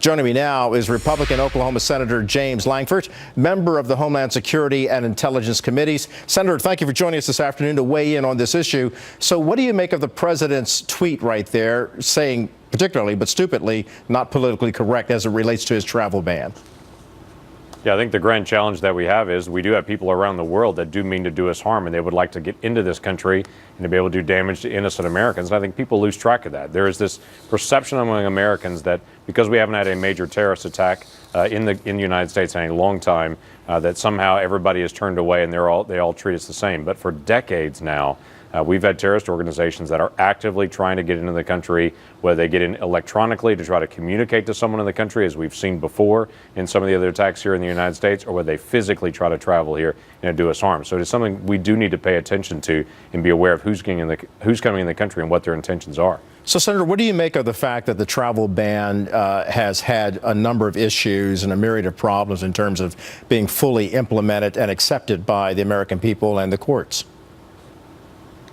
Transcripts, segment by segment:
Joining me now is Republican Oklahoma Senator James Lankford, member of the Homeland Security and Intelligence Committees. Senator, thank you for joining us this afternoon to weigh in on this issue. So what do you make of the president's tweet right there saying, particularly, but stupidly, not politically correct as it relates to his travel ban? Yeah, I think the grand challenge that we have is we do have people around the world that do mean to do us harm, and they would like to get into this country and to be able to do damage to innocent Americans. And I think people lose track of that. There is this perception among Americans that because we haven't had a major terrorist attack in the United States in a long time, that somehow everybody is turned away and they all treat us the same. But for decades now, we've had terrorist organizations that are actively trying to get into the country, whether they get in electronically to try to communicate to someone in the country, as we've seen before in some of the other attacks here in the United States, or whether they physically try to travel here and do us harm. So it is something we do need to pay attention to and be aware of who's coming in the country and what their intentions are. So, Senator, what do you make of the fact that the travel ban has had a number of issues and a myriad of problems in terms of being fully implemented and accepted by the American people and the courts?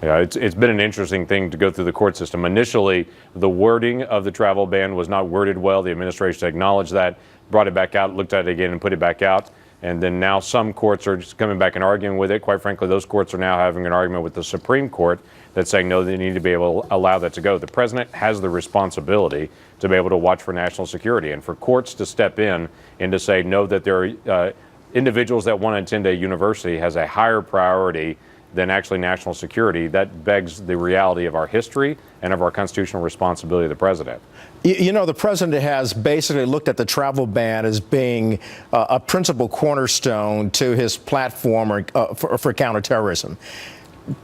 Yeah, it's been an interesting thing to go through the court system. Initially, the wording of the travel ban was not worded well. The administration acknowledged that, brought it back out, looked at it again, and put it back out. And then now some courts are just coming back and arguing with it. Quite frankly, those courts are now having an argument with the Supreme Court that's saying, no, they need to be able to allow that to go. The president has the responsibility to be able to watch for national security, and for courts to step in and to say, no, that there are individuals that want to attend a university has a higher priority than actually national security. That begs the reality of our history and of our constitutional responsibility of the president. You know, the president has basically looked at the travel ban as being a principal cornerstone to his platform for counterterrorism.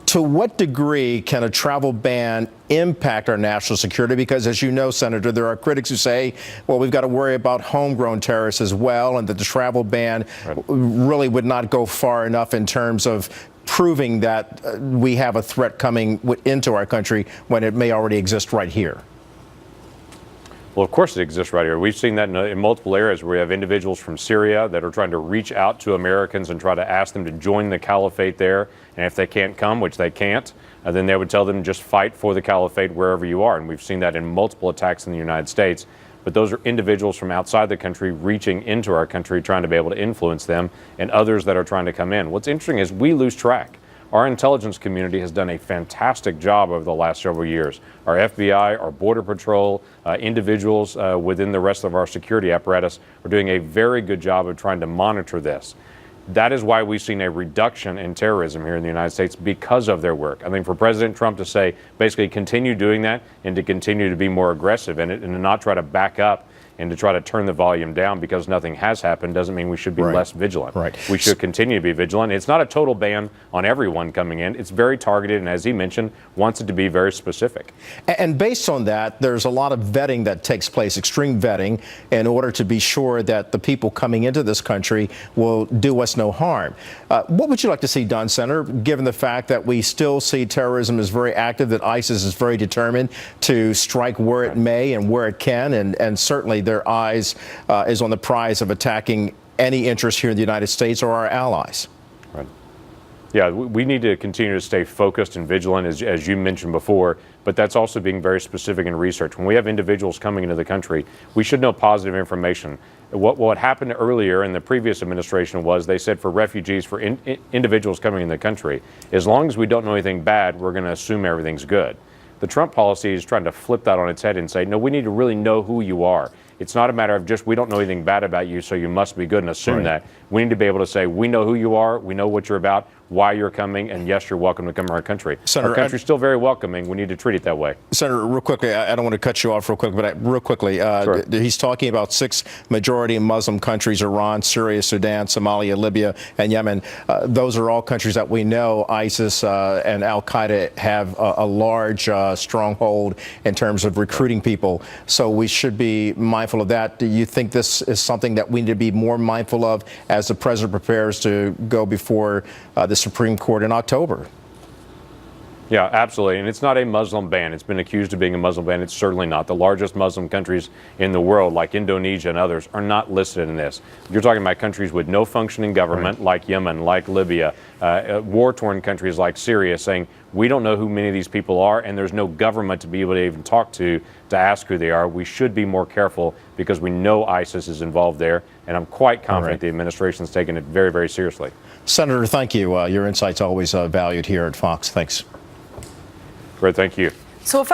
To what degree can a travel ban impact our national security? Because, as you know, Senator, there are critics who say, well, we've got to worry about homegrown terrorists as well, and that the travel ban really would not go far enough in terms of proving that we have a threat coming into our country when it may already exist right here. Well, of course it exists right here. We've seen that in multiple areas where we have individuals from Syria that are trying to reach out to Americans and try to ask them to join the caliphate there. And if they can't come, which they can't, then they would tell them just fight for the caliphate wherever you are. And we've seen that in multiple attacks in the United States. But those are individuals from outside the country reaching into our country, trying to be able to influence them, and others that are trying to come in. What's interesting is we lose track. Our intelligence community has done a fantastic job over the last several years. Our FBI, our Border Patrol, individuals within the rest of our security apparatus are doing a very good job of trying to monitor this. That is why we've seen a reduction in terrorism here in the United States, because of their work. I think for President Trump to say, basically continue doing that and to continue to be more aggressive in it and to not try to back up and to try to turn the volume down because nothing has happened doesn't mean we should be less vigilant. We should continue to be vigilant. It's not a total ban on everyone coming in. It's very targeted, and as he mentioned, wants it to be very specific. And based on that, there's a lot of vetting that takes place, extreme vetting, in order to be sure that the people coming into this country will do us no harm. What would you like to see done, Senator, given the fact that we still see terrorism is very active, that ISIS is very determined to strike where it may and where it can, and certainly their eyes is on the prize of attacking any interest here in the United States or our allies? Right. Yeah, we need to continue to stay focused and vigilant, as you mentioned before, but that's also being very specific in research. When we have individuals coming into the country, we should know positive information. What happened earlier in the previous administration was they said for refugees, for individuals coming in the country, as long as we don't know anything bad, we're going to assume everything's good. The Trump policy is trying to flip that on its head and say, no, we need to really know who you are. It's not a matter of just we don't know anything bad about you, so you must be good and assume that. We need to be able to say we know who you are, we know what you're about, why you're coming, and yes, you're welcome to come to our country. Senator, our country's still very welcoming. We need to treat it that way. Senator, real quickly, I don't want to cut you off real quick, but real quickly, he's talking about 6 majority Muslim countries: Iran, Syria, Sudan, Somalia, Libya, and Yemen. Those are all countries that we know ISIS and al-Qaeda have a large stronghold in terms of recruiting people. So we should be mindful of that. Do you think this is something that we need to be more mindful of as the president prepares to go before the Supreme Court in October? Yeah, absolutely. And it's not a Muslim ban. It's been accused of being a Muslim ban. It's certainly not. The largest Muslim countries in the world, like Indonesia and others, are not listed in this. You're talking about countries with no functioning government, like Yemen, like Libya, war-torn countries like Syria, saying, we don't know who many of these people are, and there's no government to be able to even talk to ask who they are. We should be more careful because we know ISIS is involved there, and I'm quite confident the administration's taken it very, very seriously. Senator, thank you. Your insight's always valued here at Fox. Thanks. Great, thank you. So if